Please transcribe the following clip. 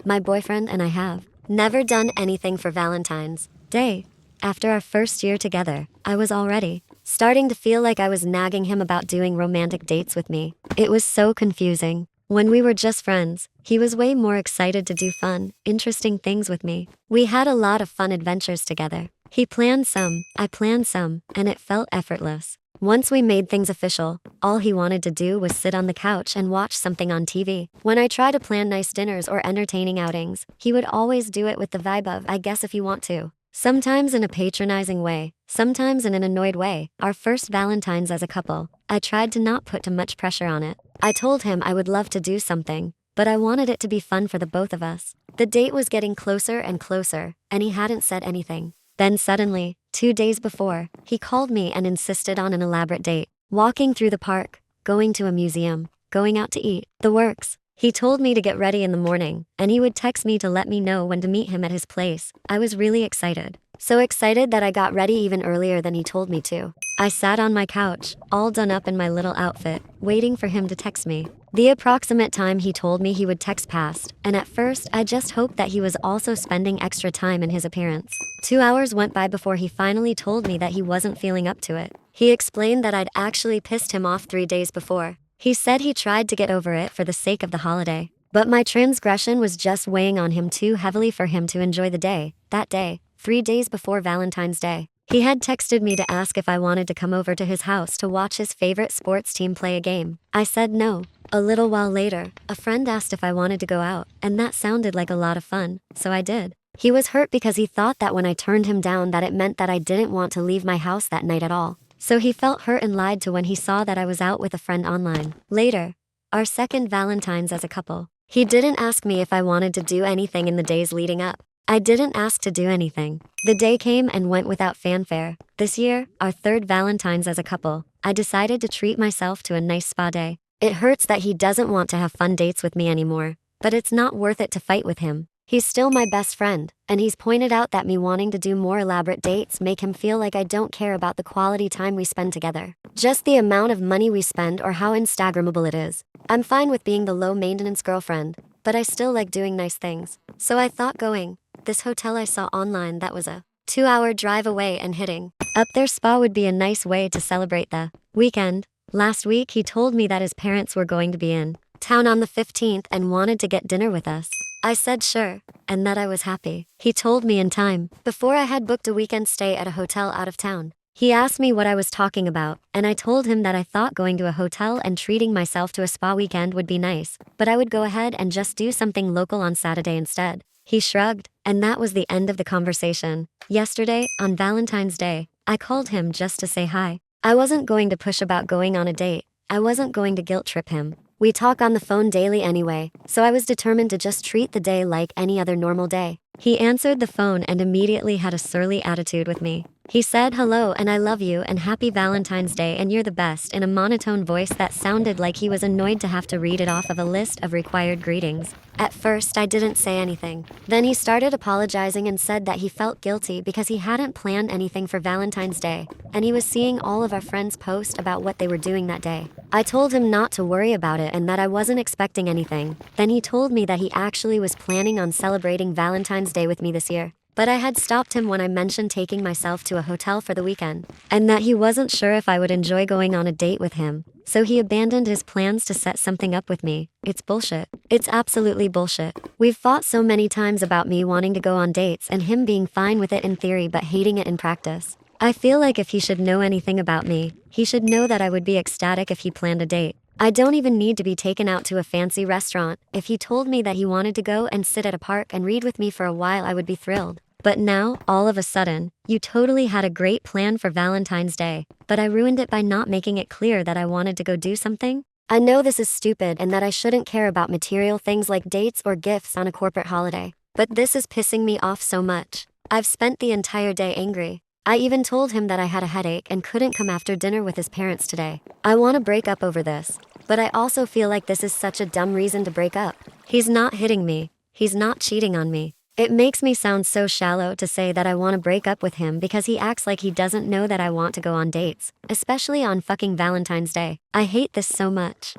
My boyfriend and I have never done anything for Valentine's Day. After our first year together, I was already starting to feel like I was nagging him about doing romantic dates with me. It was so confusing. When we were just friends, he was way more excited to do fun, interesting things with me. We had a lot of fun adventures together. He planned some, I planned some, and it felt effortless. Once we made things official, all he wanted to do was sit on the couch and watch something on TV. When I tried to plan nice dinners or entertaining outings, he would always do it with the vibe of, I guess if you want to. Sometimes in a patronizing way, sometimes in an annoyed way. Our first Valentine's as a couple, I tried to not put too much pressure on it. I told him I would love to do something, but I wanted it to be fun for the both of us. The date was getting closer and closer, and he hadn't said anything. Then suddenly, 2 days before, he called me and insisted on an elaborate date. Walking through the park, going to a museum, going out to eat, the works. He told me to get ready in the morning, and he would text me to let me know when to meet him at his place. I was really excited. So excited that I got ready even earlier than he told me to. I sat on my couch, all done up in my little outfit, waiting for him to text me. The approximate time he told me he would text passed, and at first I just hoped that he was also spending extra time in his appearance. 2 hours went by before he finally told me that he wasn't feeling up to it. He explained that I'd actually pissed him off 3 days before. He said he tried to get over it for the sake of the holiday, but my transgression was just weighing on him too heavily for him to enjoy the day. That day, 3 days before Valentine's Day, he had texted me to ask if I wanted to come over to his house to watch his favorite sports team play a game. I said no. A little while later, a friend asked if I wanted to go out, and that sounded like a lot of fun, so I did. He was hurt because he thought that when I turned him down that it meant that I didn't want to leave my house that night at all. So he felt hurt and lied to when he saw that I was out with a friend online. Later, our second Valentine's as a couple, he didn't ask me if I wanted to do anything in the days leading up. I didn't ask to do anything. The day came and went without fanfare. This year, our third Valentine's as a couple, I decided to treat myself to a nice spa day. It hurts that he doesn't want to have fun dates with me anymore, but it's not worth it to fight with him. He's still my best friend, and he's pointed out that me wanting to do more elaborate dates make him feel like I don't care about the quality time we spend together, just the amount of money we spend or how Instagrammable it is. I'm fine with being the low-maintenance girlfriend, but I still like doing nice things. So I thought going this hotel I saw online that was a 2-hour drive away and hitting up their spa would be a nice way to celebrate the weekend. Last week he told me that his parents were going to be in town on the 15th and wanted to get dinner with us. I said sure, and that I was happy. He told me in time, before I had booked a weekend stay at a hotel out of town. He asked me what I was talking about, and I told him that I thought going to a hotel and treating myself to a spa weekend would be nice, but I would go ahead and just do something local on Saturday instead. He shrugged, and that was the end of the conversation. Yesterday, on Valentine's Day, I called him just to say hi. I wasn't going to push about going on a date. I wasn't going to guilt trip him. We talk on the phone daily anyway, so I was determined to just treat the day like any other normal day. He answered the phone and immediately had a surly attitude with me. He said hello and I love you and happy Valentine's Day and you're the best in a monotone voice that sounded like he was annoyed to have to read it off of a list of required greetings. At first I didn't say anything. Then he started apologizing and said that he felt guilty because he hadn't planned anything for Valentine's Day, and he was seeing all of our friends post about what they were doing that day. I told him not to worry about it and that I wasn't expecting anything. Then he told me that he actually was planning on celebrating Valentine's Day with me this year. But I had stopped him when I mentioned taking myself to a hotel for the weekend, and that he wasn't sure if I would enjoy going on a date with him. So he abandoned his plans to set something up with me. It's bullshit. It's absolutely bullshit. We've fought so many times about me wanting to go on dates and him being fine with it in theory but hating it in practice. I feel like if he should know anything about me, he should know that I would be ecstatic if he planned a date. I don't even need to be taken out to a fancy restaurant. If he told me that he wanted to go and sit at a park and read with me for a while, I would be thrilled. But now, all of a sudden, you totally had a great plan for Valentine's Day, but I ruined it by not making it clear that I wanted to go do something? I know this is stupid and that I shouldn't care about material things like dates or gifts on a corporate holiday, but this is pissing me off so much. I've spent the entire day angry. I even told him that I had a headache and couldn't come after dinner with his parents today. I want to break up over this, but I also feel like this is such a dumb reason to break up. He's not hitting me. He's not cheating on me. It makes me sound so shallow to say that I want to break up with him because he acts like he doesn't know that I want to go on dates, especially on fucking Valentine's Day. I hate this so much.